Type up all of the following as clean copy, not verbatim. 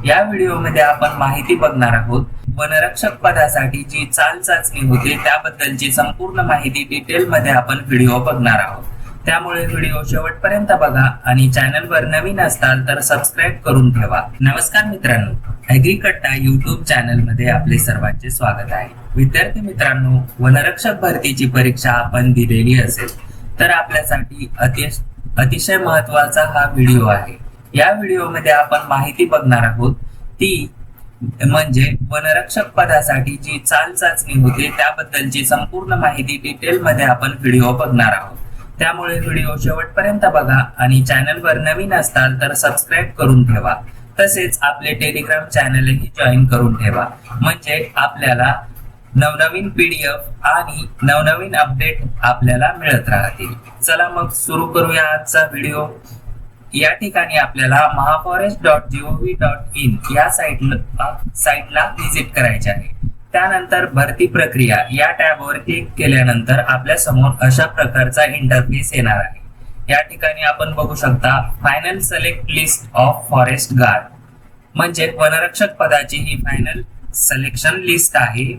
या व्हिडिओमध्ये आपण माहिती बघणार आहोत वनरक्षक पदासाठी जी चाल चाचणी होते त्याबद्दलची संपूर्ण माहिती डिटेलमध्ये आपण व्हिडिओ बघणार आहोत। त्यामुळे व्हिडिओ शेवटपर्यंत बघा आणि चॅनलवर नवीन असाल तर सबस्क्राइब करून ठेवा। नमस्कार मित्रांनो, ॲग्रीकट्टा YouTube चॅनलमध्ये आपले सर्वांचे स्वागत आहे। विद्यार्थी मित्रांनो, वनरक्षक भरतीची परीक्षा आपण दिलेली असेल तर आपल्यासाठी अतिशय महत्त्वाचा हा व्हिडिओ आहे। या व्हिडिओमध्ये आपण माहिती बघणार आहोत ती म्हणजे वनरक्षक पदासाठी जी चाल चाचणी होते त्याबद्दलची संपूर्ण माहिती डिटेलमध्ये आपण व्हिडिओ बघणार आहोत। त्यामुळे व्हिडिओ शेवटपर्यंत बघा आणि चॅनलवर नवीन असाल तर सबस्क्राइब करून ठेवा। तसेच आपले टेलिग्राम चॅनलही जॉईन करून ठेवा, म्हणजे आपल्याला नवनवीन PDF आणि नवनवीन अपडेट आपल्याला मिळत राहतील। चला मग सुरू करूया आजचा व्हिडिओ। या ठिकाणी आपल्याला mahaforest.gov.in या साइटला व्हिजिट करायचे आहे। त्यानंतर भरती प्रक्रिया या टॅबवर क्लिक केल्यानंतर आपल्या समोर अशा प्रकारचा इंटरफेस येणार आहे। या ठिकाणी आपण बघू शकता final select list of forest guard, म्हणजे वनरक्षक पदाची ही फायनल सिलेक्शन लिस्ट आहे।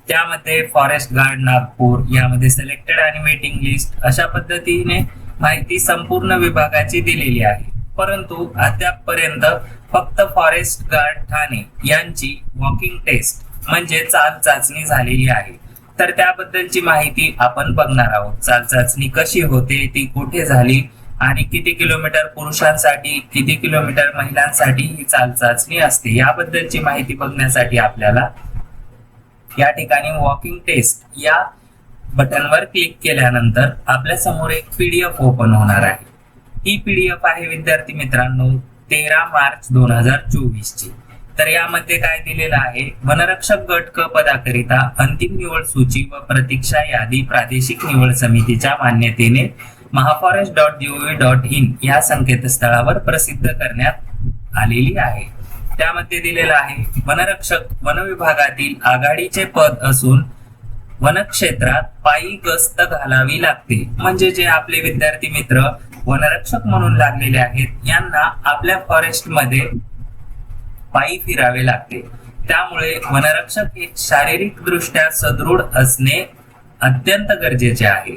त्यामध्ये फॉरेस्ट गार्ड नागपूर, यामध्ये सिलेक्टेड आणि वेटिंग लिस्ट अशा पद्धतीने माहिती संपूर्ण विभागाची दिलेली आहे। परंतु अद्यापपर्यंत फक्त फॉरेस्ट गार्ड ठाणे यांची वॉकिंग टेस्ट म्हणजे चाल चाचणी झालेली आहे। तर त्याबद्दलची माहिती आपण बघणार आहोत। चाल चाचणी कशी होते, ती कुठे झाली आणि किती किलोमीटर पुरुषांसाठी, किती किलोमीटर महिलांसाठी ही चाल चाचणी असते, याबद्दलची माहिती बघण्यासाठी आपल्याला या ठिकाणी वॉकिंग टेस्ट या बटनवर क्लिक केल्यानंतर आपल्या समोर एक PDF ओपन होणार आहे। ही PDF आहे विद्यार्थी मित्रांनो 13 मार्च 2024 ची। तर यामध्ये काय दिलेलं आहे, वनरक्षक गट क पदाकरिता अंतिम निवड सूची व प्रतीक्षा यादी प्रादेशिक निवड समितीच्या मान्यतेने mahaforest.gov.in या संकेतस्थळावर प्रसिद्ध करण्यात आलेली आहे। त्यामध्ये दिलेलं आहे वनरक्षक वन विभागातील आघाडीचे पद असून वनक्षेत्रात पायी गस्त घालावी लागते, म्हणजे जे आपले विद्यार्थी मित्र वनरक्षक म्हणून लागलेले आहेत यांना आपल्या फॉरेस्ट मध्ये पायी फिरावे लागते। त्यामुळे वनरक्षक हे शारीरिक दृष्ट्या सदृढ असणे अत्यंत गरजेचे आहे।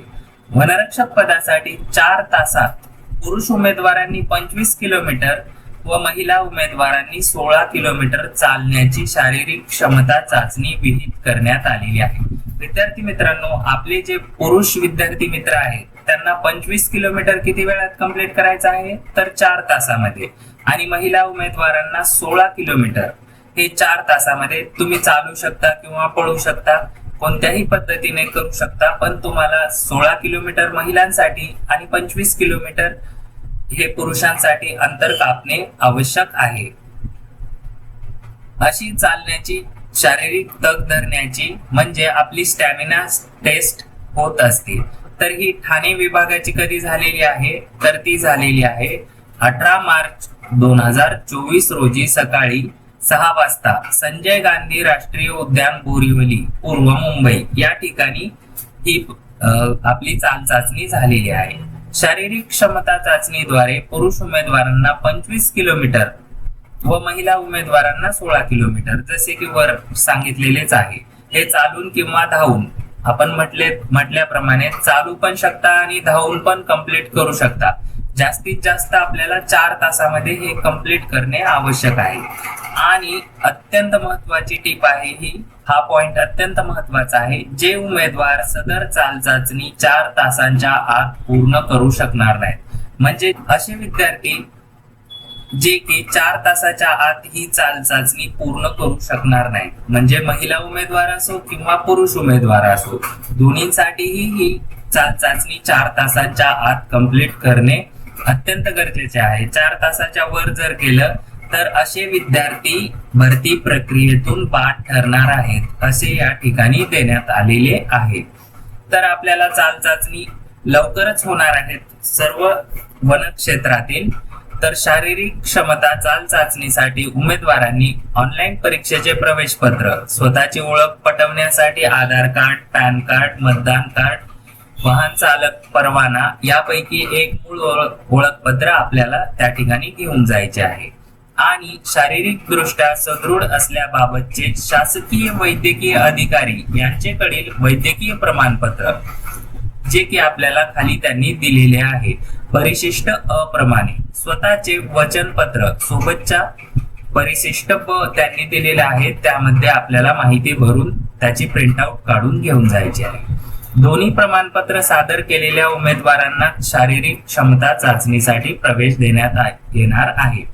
वनरक्षक पदासाठी 4 तासात पुरुष उमेदवारांनी 25 किलोमीटर व महिला उमेदवारांनी 16 किलोमीटर चालण्याची शारीरिक क्षमता चाचणी विहित करण्यात आलेली आहे। विद्यार्थी मित्रांनो, आपले जे पुरुष विद्यार्थी मित्र आहेत त्यांना 25 किलोमीटर किती वेळात कंप्लीट करायचं आहे, तर 4 तासामध्ये, आणि महिला उमेदवारांना 16 किलोमीटर हे 4 तासामध्ये तुम्ही चालू शकता किंवा पळू शकता, कोणत्याही पद्धतीने करू शकता, पण तुम्हाला 16 किलोमीटर महिलांसाठी आणि 25 किलोमीटर हे पुरुषांसाठी अंतर कापणे आवश्यक आहे। अशी चालण्याची शारीरिक तग धरण्याची म्हणजे आपली स्टॅमिना टेस्ट होत असते। तर ही ठाणे विभागाची कधी झालेली आहे, तर ती झालेली आहे 18 मार्च 2024 रोजी सकाळी 6 वाजता संजय गांधी राष्ट्रीय उद्यान बोरिवली पूर्व मुंबई या ठिकाणी ही आपली चाल चाचणी झालेली आहे। शारीरिक क्षमता चाचणीद्वारे पुरुष उमेदवारांना 25 किलोमीटर व महिला उमेदवारांना 16 किलोमीटर जसे की वर सांगितलेलेच आहे। हे चालून किंवा धावून, आपण म्हटल्याप्रमाणे चालू पण शकता आणि धावून पण कंप्लीट करू शकता। जास्तीत जास्त आपल्याला 4 तासामध्ये हे कंप्लीट करणे आवश्यक आहे। आणि अत्यंत महत्वाची टिप आहे ही, हा पॉइंट अत्यंत महत्वाचा आहे, जे उमेदवार सदर चाल चाचणी 4 तासांच्या आत पूर्ण करू शकणार नाहीत, म्हणजे असे विद्यार्थी जे की 4 तासाच्या आत ही चाल चाचणी पूर्ण करू शकणार नाहीत, म्हणजे महिला उमेदवार असो किंवा पुरुष उमेदवार असो, दोन्हींसाठीही ही चाल चाचणी 4 तासांच्या आत कंप्लीट करणे अत्यंत गरजेचे आहे। 4 तासाच्या वर जर केलं तर असे विद्यार्थी भरती प्रक्रियेतून बाद ठरणार आहेत, असे या ठिकाणी देण्यात आलेले आहे। तर आपल्याला चाल चाचणी लवकरच होणार आहेत सर्व वनक्षेत्रातील। तर शारीरिक क्षमता चाल चाचणीसाठी उमेदवारांनी ऑनलाईन परीक्षेचे प्रवेश पत्र, स्वतःची ओळख पटवण्यासाठी आधार कार्ड, पॅन कार्ड, मतदान कार्ड, वाहन चालक परवाना यापैकी एक मूळ ओळखपत्र आपल्याला त्या ठिकाणी घेऊन जायचे आहे। आणि शारीरिकदृष्ट्या सदृढ असल्याबाबतचे शासकीय वैद्यकीय अधिकारी यांचेकडील वैद्यकीय प्रमाणपत्र, जे की आपल्याला खाली त्यांनी दिलेले आहे. परिशिष्ट अ प्रमाणे स्वतःचे वचनपत्र सोबतच्या परिशिष्ट ब त्यांनी दिलेले आहे, त्यामध्ये आपल्याला माहिती भरून त्याची प्रिंटआउट काढून घेऊन जायची आहे. दोन्ही प्रमाणपत्र सादर केलेल्या उमेदवारांना शारीरिक क्षमता चाचणीसाठी प्रवेश देण्यात येणार आहे.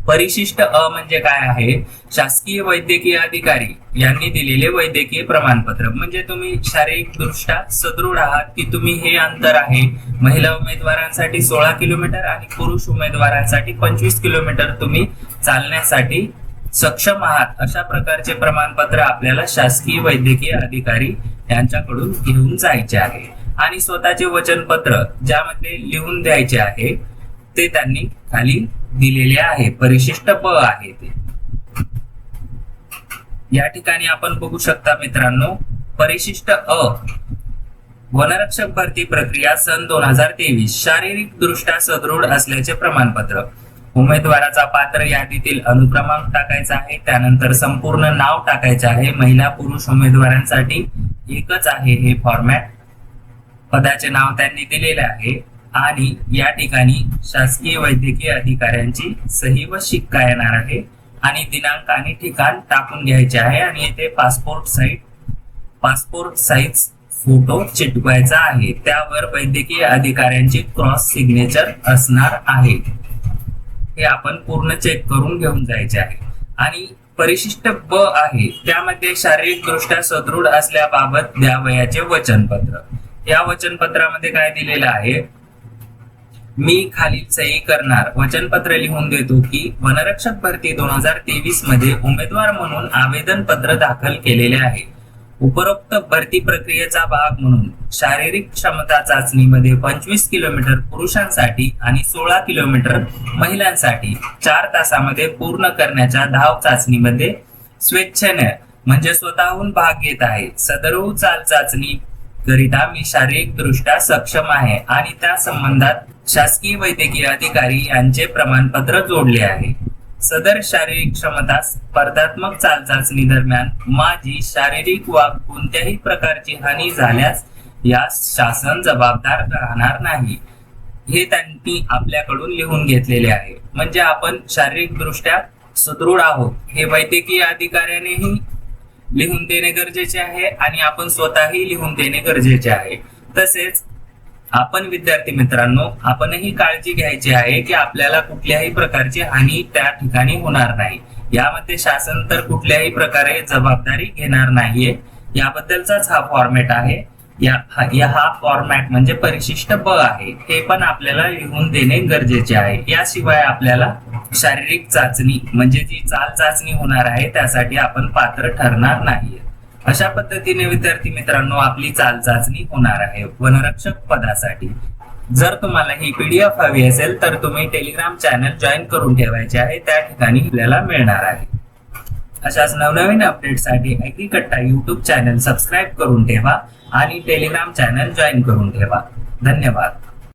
परिशिष्ट अ म्हणजे काय आहे? शासकीय वैद्यकीय अधिकारी यांनी दिलेले वैद्यकीय प्रमाणपत्र, म्हणजे तुम्ही शारीरिकदृष्ट्या सदृढ आहात की तुम्ही हे अंतर आहे महिला उमेदवारांसाठी 16 किलोमीटर आणि पुरुष उमेदवारांसाठी 25 किलोमीटर तुम्ही चालण्यासाठी सक्षम आहात, अशा प्रकारचे प्रमाणपत्र आपल्याला शासकीय वैद्यकीय अधिकारी यांच्याकडून घेऊन जायचे आहे. आणि स्वतःचे वचनपत्र ज्यामध्ये लिहून द्यायचे आहे ते त्यांनी खाली दिलेले आहे. परिशिष्ट ब आहे ते. या ठिकाणी आपण बघू शकता मित्रांनो, परिशिष्ट अ वनरक्षक भरती प्रक्रिया सन 2023 शारीरिक दृष्ट्या सदृढ असल्याचे प्रमाणपत्र. उमेदवाराचा पात्र यादीतील अनुक्रमांक टाकायचा आहे, त्यानंतर संपूर्ण नाव टाकायचे आहे. महिला पुरुष उमेदवारांसाठी एकच आहे हे फॉर्मॅट. पदाचे नाव त्यांनी दिलेले आहे आणि या ठिकाणी शासकीय वैद्यकीय अधिकाऱ्यांची सही व शिक्का येणार आहे आणि दिनांक आणि ठिकाण टाकून घ्यायचे आहे आणि येथे पासपोर्ट साइज फोटो चिटकवायचा आहे. त्यावर वैद्यकीय अधिकाऱ्यांची क्रॉस सिग्नेचर असणार आहे. हे आपण पूर्ण चेक करून घेऊन जायचे आहे. आणि परिशिष्ट ब आहे त्यामध्ये शारीरिक दृष्ट्या सदृढ असल्याबाबत द्यावयाचे वचनपत्र. या वचनपत्रामध्ये काय दिलेलं आहे? मी खालील सही करणार वचनपत्र लिहून देतो की वनरक्षक भरती 2023 मध्ये उमेदवार म्हणून आवेदन पत्र दाखल केलेले आहे. उपरोक्त भरती प्रक्रियेचा भाग म्हणून शारीरिक क्षमता चाचणीमध्ये 25 किलोमीटर पुरुषांसाठी आणि 16 किलोमीटर महिलांसाठी 4 तासामध्ये पूर्ण करण्याच्या धाव चाचणीमध्ये स्वेच्छेने म्हणजे स्वतःहून भाग घेत आहे. सदर चाल चाचणी करिता मी शारीरिक दृष्ट्या सक्षम आहे आणि त्या संबंधात शासकीय वैद्यकीय अधिकारी यांचे प्रमाणपत्र जोडले आहे. सदर शारीरिक क्षमता स्पर्धात्मक चाल चाचणी दरम्यान माझी शारीरिक वा कोणत्याही प्रकारची हानी झाल्यास यास शासन जबाबदार राहणार नाही, हे त्यांनी आपल्याकडून लिहून घेतलेले आहे. म्हणजे आपण शारीरिक दृष्ट्या सुदृढ आहोत हे वैद्यकीय अधिकाऱ्यानेही लिहून देणे गरजेचे आहे आणि आपण स्वतःही लिहून देणे गरजेचे आहे. तसेच आपण विद्यार्थी मित्रांनो, आपणही काळजी घ्यायची आहे की आपल्याला कुठल्याही प्रकारची हानी त्या ठिकाणी होणार नाही. यामध्ये शासन तर कुठल्याही प्रकारे जबाबदारी घेणार नाहीये. याबद्दलचाच हा फॉर्मॅट आहे. हा फॉर्मॅट म्हणजे परिशिष्ट ब आहे. हे पण आपल्याला लिहून देणे गरजेचे आहे. याशिवाय आपल्याला शारीरिक चाचणी म्हणजे जी चाल चाचणी होणार आहे त्यासाठी आपण पात्र ठरणार नाहीये. अशा पद्धतीने विद्यार्थी मित्रांनो आपली चाल चाचणी होणार आहे वनरक्षक पदासाठी. जर तुम्हाला ही पीडीएफ हवी असेल तर तुम्ही टेलिग्राम चॅनल जॉईन करून ठेवायचे आहे, त्या ठिकाणी आपल्याला मिळणार आहे. अशाच नवनवीन अपडेटसाठी ऍग्रीकट्टा YouTube चॅनल सबस्क्राईब करून ठेवा आणि टेलिग्राम चॅनल जॉईन करून ठेवा. धन्यवाद.